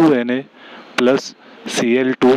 2Na+Cl2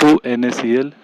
2NaCl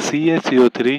CaCO3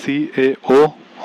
CaO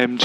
Mg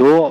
2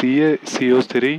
CaCO3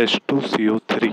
H2CO3۔